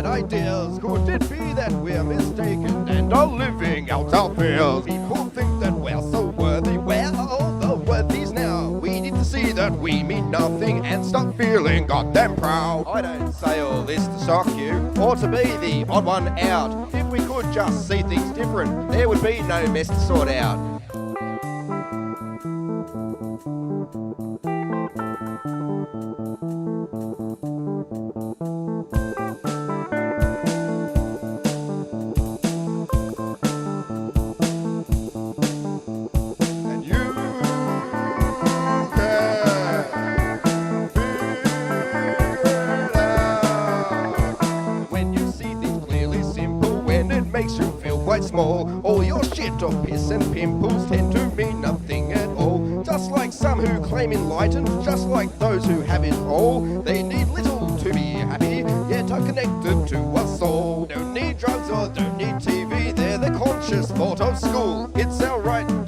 Ideas. Could it be that we're mistaken and are living out our fears? People think that we're so worthy. Where are all the worthies now? We need to see that we mean nothing and stop feeling goddamn proud. I don't say all this to shock you or to be the odd one out. If we could just see things different, there would be no mess to sort out. Small. All your shit or piss and pimples tend to mean nothing at all. Just like some who claim enlightened, just like those who have it all. They need little to be happy, yet are connected to us all. Don't need drugs or don't need TV, they're the conscious thought of school. It's our right